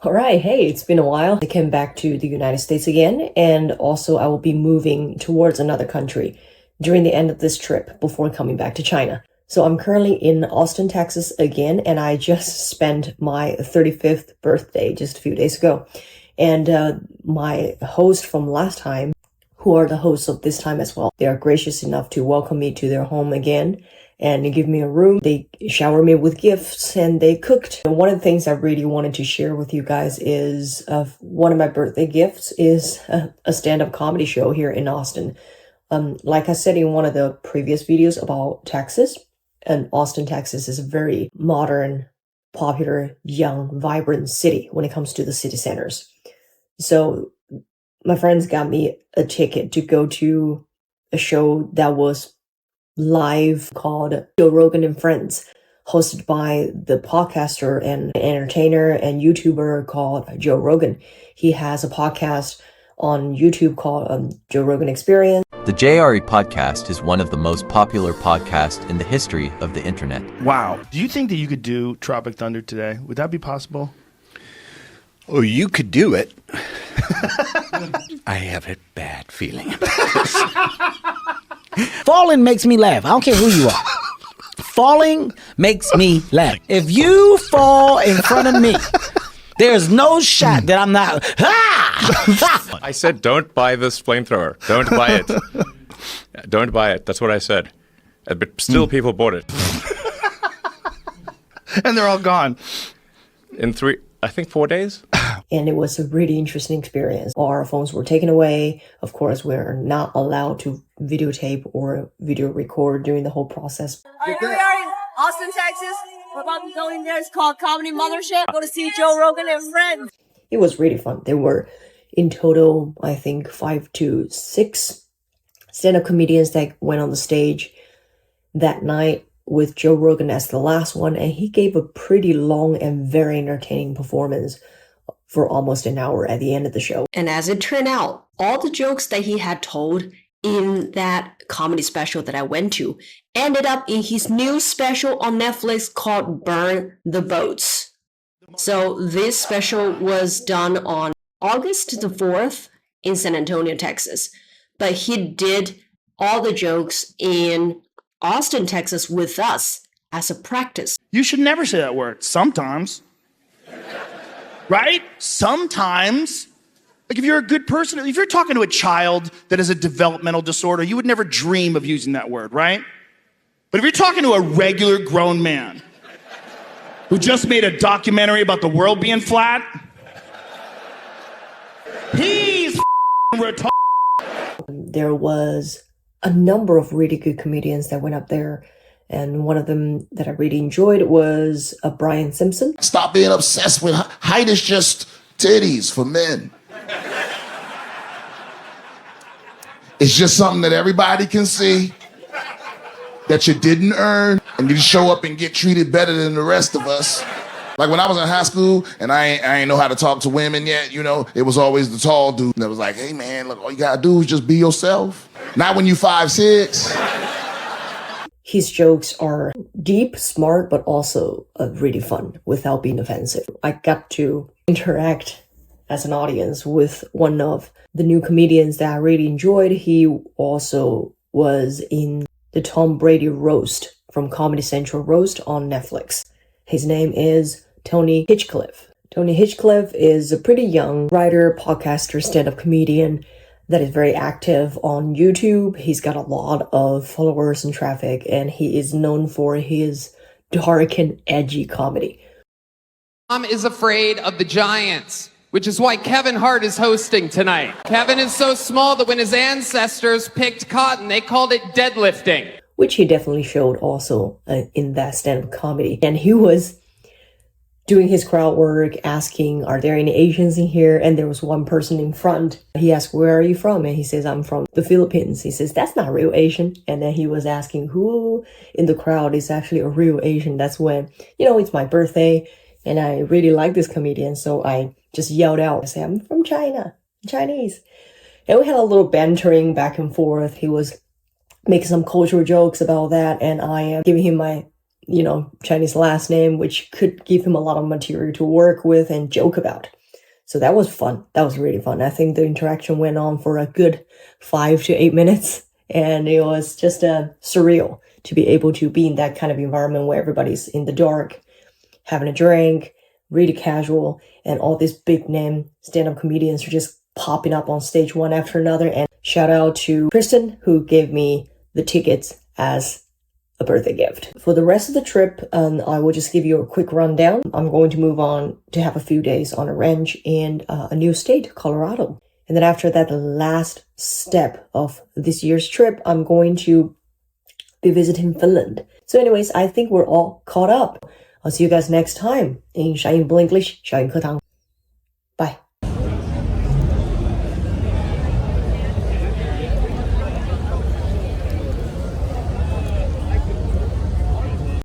All right, hey, it's been a while. I came back to the United States again, and also I will be moving towards another country during the end of this trip before coming back to China. So I'm currently in Austin, Texas again, and I just spent my 35th birthday just a few days ago. And my host from last time, who are the hosts of this time as well, they are gracious enough to welcome me to their home again and give me a room. They showered me with gifts and they cooked. And one of the things I really wanted to share with you guys is one of my birthday gifts is a stand-up comedy show here in Austin. Like I said in one of the previous videos about Texas, and Austin, Texas is a very modern, popular, young, vibrant city when it comes to the city centers. So my friends got me a ticket to go to a show that was live called Joe Rogan and Friends, hosted by the podcaster and entertainer and YouTuber called Joe Rogan. He has a podcast on YouTube called Joe Rogan Experience. The JRE podcast is one of the most popular podcasts in the history of the internet. Wow. Do you think that you could do Tropic Thunder today? Would that be possible? Oh, you could do it. I have a bad feeling about this. Falling makes me laugh. I don't care who you are. Falling makes me laugh. If you fall in front of me, there's no shot that I'm not. I said, don't buy this flamethrower. Don't buy it. Don't buy it. That's what I said. But still, people bought it. And they're all gone. In 4 days. And it was a really interesting experience. Our phones were taken away. Of course, we're not allowed to videotape or video record during the whole process. All right, here we are in Austin, Texas. We're about to go in there. It's called Comedy Mothership. Go to see Joe Rogan and Friends. It was really fun. There were, in total, I think 5 to 6 stand-up comedians that went on the stage that night with Joe Rogan as the last one. And he gave a pretty long and very entertaining performance for almost an hour at the end of the show. And as it turned out, all the jokes that he had told in that comedy special that I went to ended up in his new special on Netflix called Burn the Boats. So this special was done on August the 4th in San Antonio, Texas. But he did all the jokes in Austin, Texas with us as a practice. You should never say that word. Sometimes. Right? Sometimes. Like if you're a good person, if you're talking to a child that has a developmental disorder, you would never dream of using that word, right? But if you're talking to a regular grown man who just made a documentary about the world being flat, he's retarded. There was a number of really good comedians that went up there. And one of them that I really enjoyed was Brian Simpson. Stop being obsessed with height is just titties for men. It's just something that everybody can see that you didn't earn, and you show up and get treated better than the rest of us. Like when I was in high school and I ain't know how to talk to women yet, you know, it was always the tall dude that was like, hey man, look, all you gotta do is just be yourself. Not when you 5'6". His jokes are deep, smart, but also really fun without being offensive. I got to interact as an audience with one of the new comedians that I really enjoyed. He also was in the Tom Brady roast from Comedy Central roast on Netflix. His name is Tony Hinchcliffe. Tony Hinchcliffe is a pretty young writer, podcaster, stand-up comedian that is very active on YouTube. He's got a lot of followers and traffic, and he is known for his dark and edgy comedy. Mom is afraid of the Giants, which is why Kevin Hart is hosting tonight. Kevin is so small that when his ancestors picked cotton, they called it deadlifting. Which he definitely showed also in that stand-up comedy. And he was doing his crowd work, asking, are there any Asians in here? And there was one person in front. He asked, where are you from? And he says, I'm from the Philippines. He says, that's not real Asian. And then he was asking who in the crowd is actually a real Asian. That's when, it's my birthday and I really like this comedian. So I just yelled out, I said, I'm from China, I'm Chinese. And we had a little bantering back and forth. He was making some cultural jokes about that. And I am giving him my Chinese last name, which could give him a lot of material to work with and joke about. So that was fun. That was really fun. I think the interaction went on for a good 5 to 8 minutes. And it was just surreal to be able to be in that kind of environment where everybody's in the dark, having a drink, really casual, and all these big name stand-up comedians are just popping up on stage one after another. And shout out to Kristen, who gave me the tickets as a birthday gift. For the rest of the trip, I will just give you a quick rundown. I'm going to move on to have a few days on a ranch in a new state, Colorado. And then after that, the last step of this year's trip, I'm going to be visiting Finland. So anyways, I think we're all caught up. I'll see you guys next time in 小英不 English 小英课堂. Bye.